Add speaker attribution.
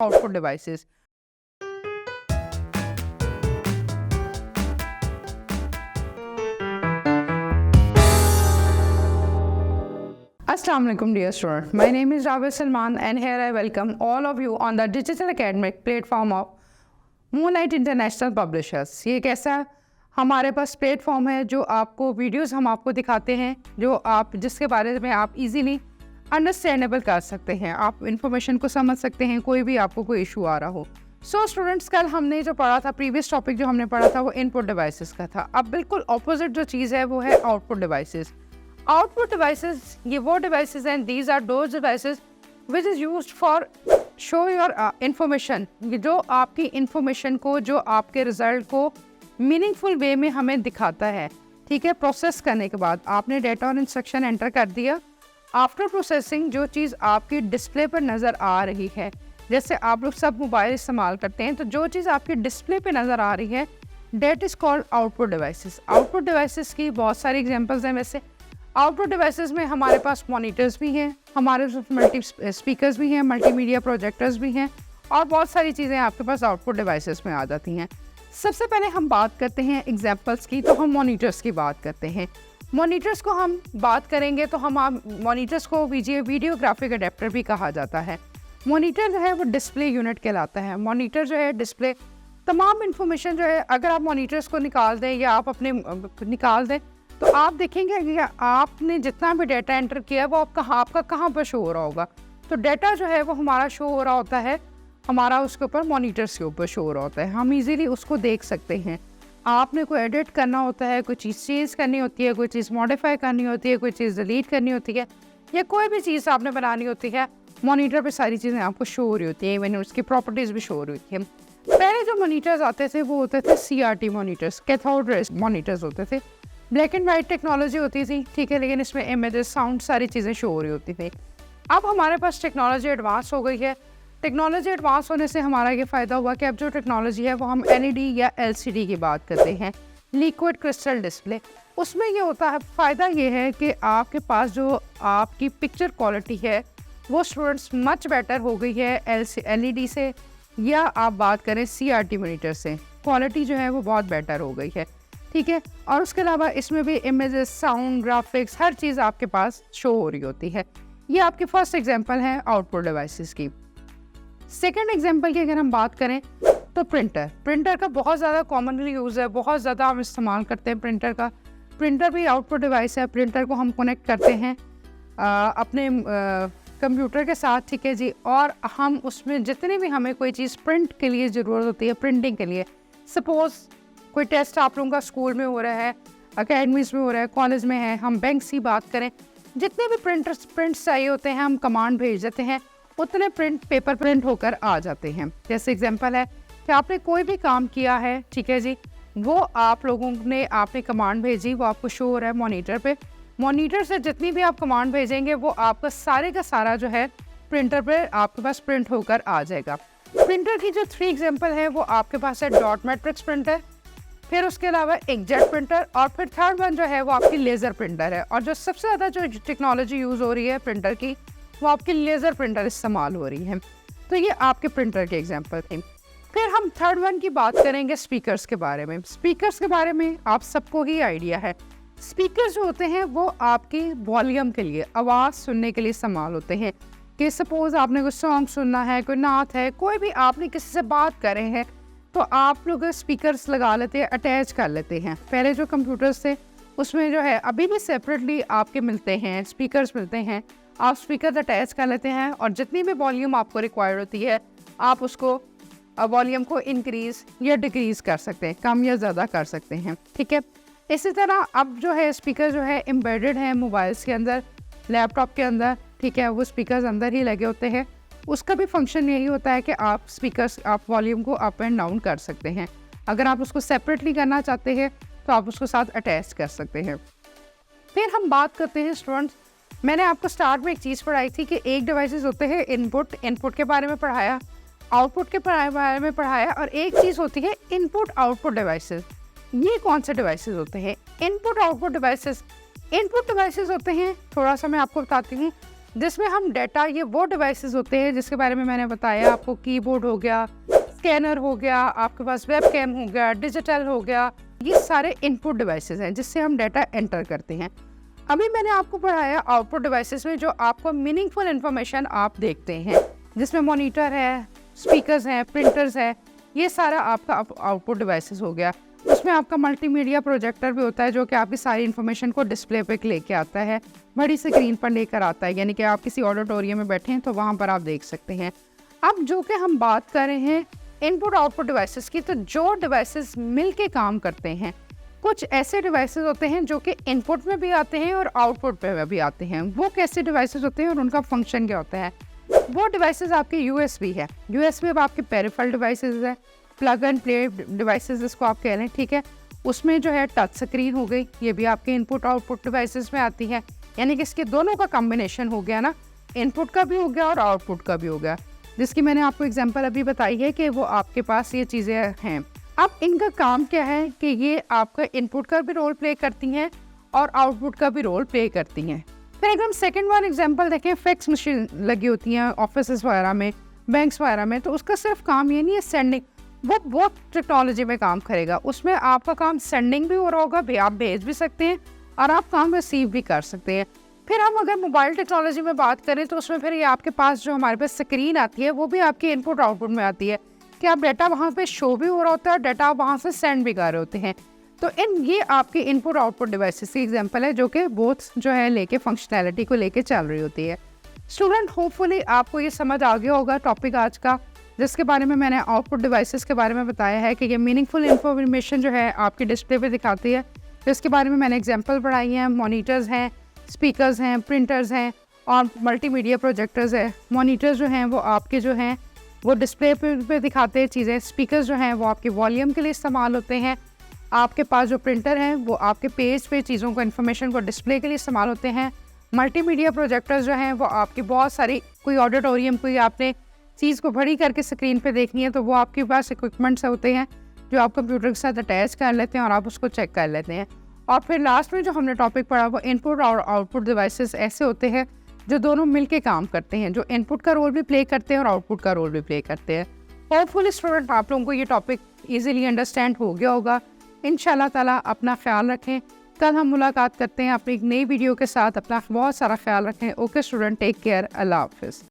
Speaker 1: output devices. Assalamu alaikum dear student. My name is Ravi Salman and here I welcome all of you on the digital academic platform of Moonlight International Publishers. ये एक ऐसा हमारे पास platform है जो आपको videos हम आपको दिखाते हैं जो आप जिसके बारे में आप इजीली अंडरस्टैंडेबल कर सकते हैं, आप इन्फॉर्मेशन को समझ सकते हैं कोई भी आपको कोई इशू आ रहा हो। सो स्टूडेंट्स, कल हमने जो पढ़ा था, प्रीवियस टॉपिक जो हमने पढ़ा था वो इनपुट डिवाइसेस का था। अब बिल्कुल ऑपोजिट जो चीज़ है वो है आउटपुट डिवाइसेस। आउटपुट डिवाइसेस ये वो डिवाइसेस हैं, these are those devices which is used for show your information, जो आपकी इंफॉर्मेशन को, जो आपके रिजल्ट को मीनिंगफुल वे में हमें दिखाता है। ठीक है, प्रोसेस करने के बाद आपने डेटा और इंस्ट्रक्शन एंटर कर दिया। आफ्टर प्रोसेसिंग जो चीज़ आपकी डिस्प्ले पर नज़र आ रही है, जैसे आप लोग सब मोबाइल इस्तेमाल करते हैं, तो जो चीज़ आपकी डिस्प्ले पे नज़र आ रही है that is called output devices. Output devices की बहुत सारी एग्जांपल्स हैं। वैसे आउटपुट डिवाइसेस में हमारे पास मॉनिटर्स भी हैं, हमारे पास मल्टी स्पीकर्स भी हैं, मल्टीमीडिया प्रोजेक्टर्स भी हैं और बहुत सारी चीज़ें आपके पास आउटपुट डिवाइसेस में आ जाती हैं। सबसे पहले हम बात करते हैं एग्जांपल्स की, तो हम मॉनिटर्स की बात करते हैं। मॉनिटर्स को हम बात करेंगे तो हम मॉनिटर्स को वीडियो ग्राफिक अडेप्टर भी कहा जाता है। मॉनिटर जो है वो डिस्प्ले यूनिट कहलाता है। मॉनिटर जो है डिस्प्ले तमाम इंफॉर्मेशन जो है, अगर आप मॉनिटर्स को निकाल दें या आप अपने निकाल दें तो आप देखेंगे कि आपने जितना भी डाटा एंटर किया है वो आपका कहाँ पर शो हो रहा होगा। तो डाटा जो है वो हमारा शो हो रहा होता है, हमारा उसके ऊपर मॉनिटर्स के ऊपर शो हो रहा होता है। हम इजीली उसको देख सकते हैं। आपने कोई एडिट करना होता है, कोई चीज़ चेंज करनी होती है, कोई चीज़ मॉडिफाई करनी होती है, कोई चीज़ डिलीट करनी होती है, या कोई भी चीज़ आपने बनानी होती है, मॉनिटर पे सारी चीज़ें आपको शो हो रही होती है, इवन उसकी प्रॉपर्टीज़ भी शो हो रही होती है। पहले जो मॉनिटर्स आते थे वो होते थे CRT monitors, cathode ray monitors होते थे। ब्लैक एंड वाइट टेक्नोलॉजी होती थी, ठीक है, लेकिन इसमें इमेजेस, साउंड, सारी चीज़ें शो हो रही होती थी। अब हमारे पास टेक्नोलॉजी एडवांस हो गई है। टेक्नोलॉजी एडवांस होने से हमारा ये फ़ायदा हुआ कि अब जो टेक्नोलॉजी है वो हम LED या LCD की बात करते हैं, लिक्विड क्रिस्टल डिस्प्ले। उसमें ये होता है, फ़ायदा ये है कि आपके पास जो आपकी पिक्चर क्वालिटी है वो स्टूडेंट्स मच बेटर हो गई है LED से, या आप बात करें CRT मॉनिटर से, क्वालिटी जो है वो बहुत बेटर हो गई है। ठीक है, और उसके अलावा इसमें भी इमेजेस, साउंड, ग्राफिक्स, हर चीज़ आपके पास शो हो रही होती है। ये आपकी फर्स्ट एग्जांपल है आउटपुट डिवाइसेस की। सेकेंड एग्जांपल की अगर हम बात करें तो प्रिंटर का बहुत ज़्यादा कॉमनली यूज़ है, बहुत ज़्यादा हम इस्तेमाल करते हैं प्रिंटर का। प्रिंटर भी आउटपुट डिवाइस है। प्रिंटर को हम कनेक्ट करते हैं अपने कंप्यूटर के साथ, ठीक है जी, और हम उसमें जितने भी हमें कोई चीज़ प्रिंट के लिए ज़रूरत होती है, प्रिंटिंग के लिए, सपोज़ कोई टेस्ट आप लोगों का स्कूल में हो रहा है, अकेडमीज़ में हो रहा है, कॉलेज में है, हम बैंक्स की बात करें, जितने भी प्रिंट्स चाहिए होते हैं हम कमांड भेज देते हैं, उतने पेपर प्रिंट होकर आ जाते हैं। जैसे एग्जांपल है कि आपने कोई भी काम किया है, ठीक है जी, वो आप लोगों ने आपने कमांड भेजी, वो आपको शो हो रहा है मॉनिटर पे। मॉनिटर से जितनी भी आप कमांड भेजेंगे वो आपका सारे का सारा जो है प्रिंटर पे आपके पास प्रिंट होकर आ जाएगा। प्रिंटर की जो 3 एग्जाम्पल है वो आपके पास है डॉट मैट्रिक्स प्रिंटर, फिर उसके अलावा इंकजेट प्रिंटर, और फिर थर्ड वन जो है वो आपकी लेज़र प्रिंटर है। और जो सबसे ज़्यादा जो टेक्नोलॉजी यूज़ हो रही है प्रिंटर की, वो आपकी लेज़र प्रिंटर इस्तेमाल हो रही है। तो ये आपके प्रिंटर के एग्जांपल थे। फिर हम थर्ड वन की बात करेंगे स्पीकर्स के बारे में। स्पीकर्स के बारे में आप सबको ही आइडिया है। स्पीकर्स जो होते हैं वो आपकी वॉल्यूम के लिए, आवाज़ सुनने के लिए इस्तेमाल होते हैं। कि सपोज़ आपने कोई सॉन्ग सुनना है, कोई नात है, कोई भी आपने किसी से बात कर रहे हैं, तो आप लोग स्पीकर्स लगा लेते हैं, अटैच कर लेते हैं। पहले जो कंप्यूटर्स थे उसमें जो है अभी भी सेपरेटली आपके मिलते हैं, स्पीकर्स मिलते हैं, आप स्पीकर अटैच कर लेते हैं और जितनी भी वॉल्यूम आपको रिक्वायर्ड होती है आप उसको वॉल्यूम को इंक्रीज़ या डिक्रीज़ कर सकते हैं, कम या ज़्यादा कर सकते हैं। ठीक है, इसी तरह अब जो है स्पीकर जो है एम्बेडेड है मोबाइल्स के अंदर, लैपटॉप के अंदर, ठीक है, वो स्पीकर्स अंदर ही लगे होते हैं। उसका भी फंक्शन यही होता है कि आप स्पीकर्स, आप वॉल्यूम को अप एंड डाउन कर सकते हैं। अगर आप उसको सेपरेटली करना चाहते हैं तो आप उसको साथ अटैच कर सकते हैं। फिर हम बात करते हैं स्टूडेंट्स, मैंने आपको स्टार्ट में एक चीज़ पढ़ाई थी कि एक डिवाइसेस होते हैं इनपुट के बारे में पढ़ाया, आउटपुट के बारे में पढ़ाया, और एक चीज़ होती है इनपुट आउटपुट डिवाइसेस। ये कौन से डिवाइसेस होते हैं? इनपुट आउटपुट डिवाइसेस होते हैं, थोड़ा सा मैं आपको बताती हूँ। जिसमें हम डाटा, ये वो डिवाइसेस होते हैं जिसके बारे में मैंने बताया आपको, कीबोर्ड हो गया, स्कैनर हो गया, आपके पास वेबकैम हो गया, डिजिटल हो गया, ये सारे इनपुट डिवाइसेस हैं जिससे हम डाटा एंटर करते हैं। अभी मैंने आपको पढ़ाया आउटपुट डिवाइसेस में जो आपको मीनिंगफुल इन्फॉर्मेशन आप देखते हैं, जिसमें मॉनिटर है, स्पीकर्स हैं, प्रिंटर्स है, ये सारा आपका आउटपुट डिवाइसेस हो गया। उसमें आपका मल्टीमीडिया प्रोजेक्टर भी होता है जो कि आपकी सारी इन्फॉर्मेशन को डिस्प्ले पे लेके आता है, बड़ी स्क्रीन पर लेकर आता है, यानी कि आप किसी ऑडिटोरियम में बैठे हैं तो वहाँ पर आप देख सकते हैं। अब जो कि हम बात कर रहे हैं इनपुट आउटपुट डिवाइसेस की, तो जो डिवाइसेस मिल के काम करते हैं, कुछ ऐसे डिवाइसेस होते हैं जो कि इनपुट में भी आते हैं और आउटपुट पे भी आते हैं। वो कैसे डिवाइसेस होते हैं और उनका फंक्शन क्या होता है? वो डिवाइसेस आपके यूएसबी है। यूएसबी अब आपके पेरिफेरल डिवाइसेस है, प्लग एंड प्ले डिवाइसेस जिसको आप कह रहे हैं, ठीक है। उसमें जो है टच स्क्रीन हो गई, ये भी आपके इनपुट आउटपुट डिवाइसेस में आती है, यानी कि इसके दोनों का कॉम्बिनेशन हो गया ना, इनपुट का भी हो गया और आउटपुट का भी हो गया, जिसकी मैंने आपको एग्जांपल अभी बताई है कि वो आपके पास ये चीज़ें हैं। अब इनका काम क्या है कि ये आपका इनपुट का भी रोल प्ले करती हैं और आउटपुट का भी रोल प्ले करती हैं। फिर अगर हम सेकेंड वन एग्जांपल देखें, फैक्स मशीन लगी होती हैं ऑफिस वगैरह में, बैंक्स वगैरह में, तो उसका सिर्फ काम ये नहीं है सेंडिंग, वो टेक्नोलॉजी में काम करेगा। उसमें आपका काम सेंडिंग भी हो रहा होगा, आप भेज भी सकते हैं और आप काम रिसीव भी कर सकते हैं। फिर हम अगर मोबाइल टेक्नोलॉजी में बात करें तो उसमें फिर ये आपके पास जो हमारे पास स्क्रीन आती है वो भी आपकी इनपुट आउटपुट में आती है कि आप डाटा वहाँ पे शो भी हो रहा होता है, डाटा वहाँ से सेंड भी कर रहे होते हैं। तो ये आपके इनपुट आउटपुट डिवाइसेस की एग्जांपल है जो कि बोथ जो है लेके फंक्शनैलिटी को लेके चल रही होती है। स्टूडेंट, होपफुली आपको ये समझ आ गया होगा टॉपिक आज का, जिसके बारे में मैंने आउटपुट डिवाइसेस के बारे में बताया है कि ये मीनिंगफुल इन्फॉर्मेशन जो है आपकी डिस्प्ले पे दिखाती है। तो इसके बारे में मैंने एग्जांपल पढ़ाई हैं, मॉनिटर्स हैं, स्पीकर्स हैं, प्रिंटर्स हैं और मल्टीमीडिया प्रोजेक्टर्स है। मॉनिटर्स जो हैं वो आपके जो हैं वो डिस्प्ले पे दिखाते हैं चीज़ें, स्पीकर्स जो हैं वो आपके वॉल्यूम के लिए इस्तेमाल होते हैं, आपके पास जो प्रिंटर हैं वो आपके पेज पे चीज़ों को, इन्फॉर्मेशन को डिस्प्ले के लिए इस्तेमाल होते हैं। मल्टीमीडिया प्रोजेक्टर्स जो हैं वो आपकी बहुत सारी, कोई ऑडिटोरियम, कोई आपने चीज़ को बड़ी करके स्क्रीन पे देखनी है तो वो आपके पास इक्विपमेंट्स होते हैं जो आप कंप्यूटर के साथ अटैच कर लेते हैं और आप उसको चेक कर लेते हैं। और फिर लास्ट में जो हमने टॉपिक पढ़ा वो इनपुट और आउटपुट डिवाइसेस ऐसे होते हैं जो दोनों मिलके काम करते हैं, जो इनपुट का रोल भी प्ले करते हैं और आउटपुट का रोल भी प्ले करते हैं। होपफुली स्टूडेंट आप लोगों को ये टॉपिक ईजिली अंडरस्टैंड हो गया होगा। इंशाल्लाह ताला अपना ख्याल रखें। कल हम मुलाकात करते हैं अपनी एक नई वीडियो के साथ। अपना बहुत सारा ख्याल रखें। ओके स्टूडेंट, टेक केयर, अल्लाह हाफिज़।